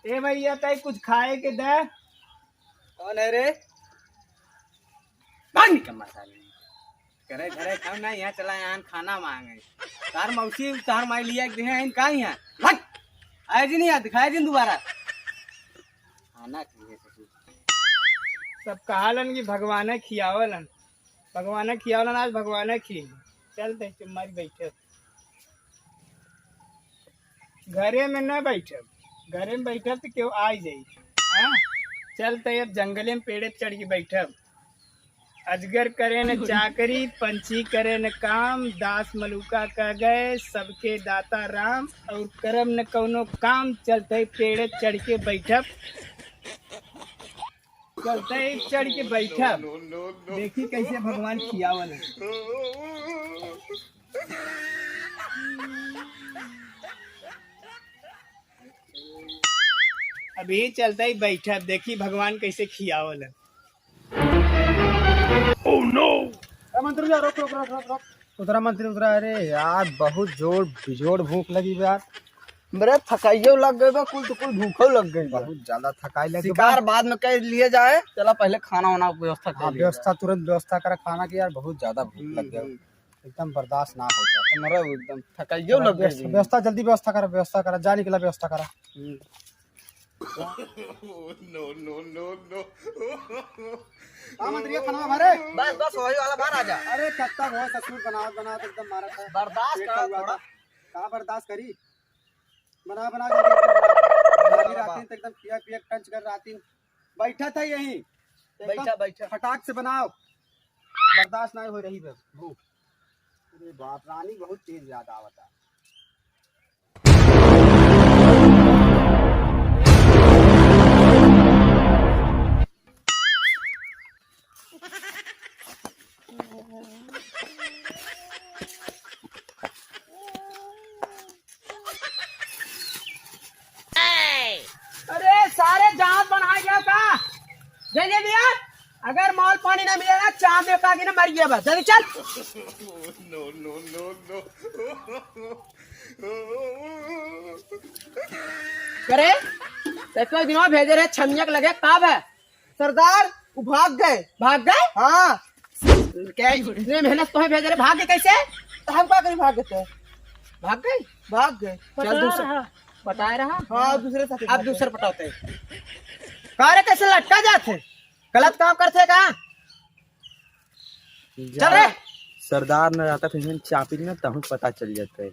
ए भैया तय कुछ खाए के दे। कौन है रे? भाग निकल मसाले करे घरे खाओ ना, यहाँ चला यहाँ खाना मांगे तार मौसी तार माई लिया दे हैं का यहाँ भाग आए जी नहीं यार दिखाए दिन दोबारा खाना चाहिए सब कहालन कि भगवान खियावलन, भगवान खियावलन, आज भगवान खी चलते तुम्हारी बैठक घरे में न बैठब, घरे में बैठब तो क्यों आ जाई। हाँ चलते अब जंगले में पेड़े चढ़ के बैठब। अजगर करे न चाकरी, पंछी करे न काम, दास मलुका कह गए सबके दाता राम, और करम न कौनो काम। चलते पेड़े चढ़ के बैठब, चलते चढ़ के बैठब, देखी कैसे भगवान खियावल है। अभी चलते ही बैठब, देखी भगवान कैसे खियावल है। Oh no! मंत्री रोक रोक रोक रोक रोक उतरा मंत्री उतरा। अरे यार बहुत जोर बिजोड़ भूख लगी यार, मेरे थकाइयो लग गए बा, कुल तो कुल भूखो लग गई, बहुत ज्यादा थकाई लगी। शिकार बाद में कर लिए जाए, चला पहले खाना वाना व्यवस्था कर। व्यवस्था तुरंत व्यवस्था करा खाना की यार, बहुत ज्यादा भूख लग गया, एकदम बर्दाश्त ना होता तो मेरा एकदम थकाइयो लग गई। व्यवस्था जल्दी व्यवस्था करा जा निकला व्यवस्था करा। No, no, no, no. मंत्री खाना हमारे बस बस वही वाला बाहर आ जा। अरे कब तक हो ससुर बनाओ एकदम मारा था, बर्दाश्त करा कहाँ बर्दाश्त करी, बना राती एकदम पिया पिया टंच कर राती बैठा था यही, बैठा फटाक से बनाओ, बर्दाश्त नहीं हो रही भूख। अरे बाप रानी बहुत तेज याद आवता। अरे सारे जांच बनाए गया का जल्दी दिया, अगर माल पानी ना मिलेगा चांद देखा कि ना मर गया बस। जल्दी चल। No, no, no, no. करे तो दिनों भेजे रहे छमियक लगे कब है सरदार, वो भाग गए। हाँ क्या इतने मेहनत तो है भेजे रहे, भाग गए कैसे? तो हम क्या करें, भाग गए भाग गए। चल दूसरा बताए रहा। हाँ दूसरे साथ अब दूसरे पटाते कार्य कैसे लटका जाते, गलत काम करते कहाँ। चल रे सरदार न रहता फिर चापी ना तहु पता चल जाता है।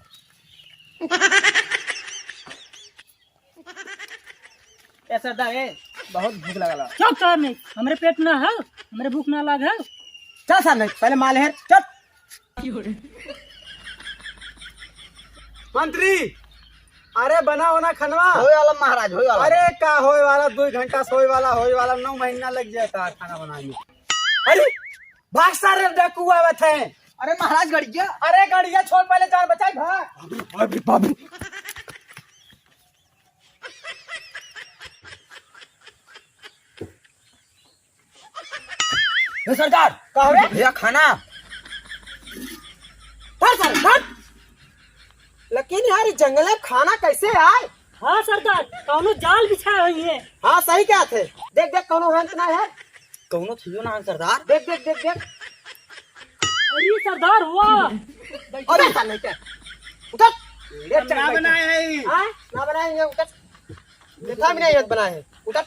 ए सरदार ए बहुत भूख लगा। चुप कर, नहीं हमारे पेट ना है, हमारे भूख ना लग है। चल सर नहीं पहले माल है चल। मंत्री अरे बना होना खनवा होए वाला महाराज होए वाला। अरे का होए वाला 2 घंटा सोए वाला 9 महीना लग जाता खाना बनाने में। अरे भाग सारे डाकू आवत है। अरे महाराज गड़िया, अरे गाड़िया छोड़ पहले जान बचाई भाग। सरदार का रे भैया खाना लेकिन यार जंगल में खाना कैसे आए? हाँ सरदार, कौनो जाल बिछाए हुई है। हाँ सही क्या थे, देख कौनो हंस ना है, कौनो थियो ना सरदार। देख। अरे सरदार हुआ अरे साले क्या उतर ना बनाए है। हाँ ना बनाए हैं उतर, देखा भी नहीं बनाए हैं उतर।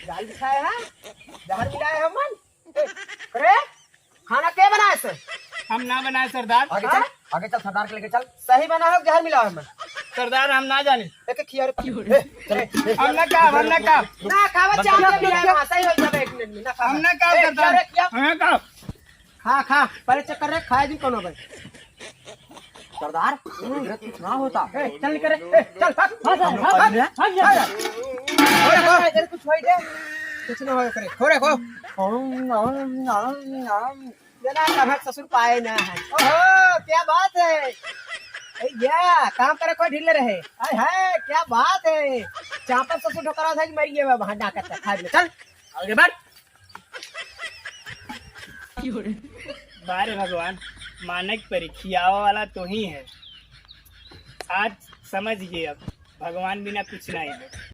जाल बिछाए है, जहर मिलाए हम मन। अरे खाना क्या बनाए से? हम ना बनाए सरदार। आगे चल सरदार के लेके चल। सही बना हो जहर मिला है सरदार, हम ना जाने। एक खिया हम ना खावा चावल मिला सही हो जाए एक मिनट में ना हम ना का सरदार। हमें का खा पहले चक्कर रे खाए जी कोनो भाई सरदार कुछ ना होता। चल निकल रे चल भाग कुछ होई दे, कुछ ना होए करे खोरे खो जना कभी ससुर पाए ना है। ओहो क्या बात है या काम करे कोई ढीले रहे। अरे है क्या बात है, चापा ससुर ठोकरा था कि मर गया वहां डाकत खा ले। चल आगे बढ़। बारे भगवान मानक परीक्षाओं वाला तो ही है, आज समझ गए अब भगवान बिना कुछ नहीं है।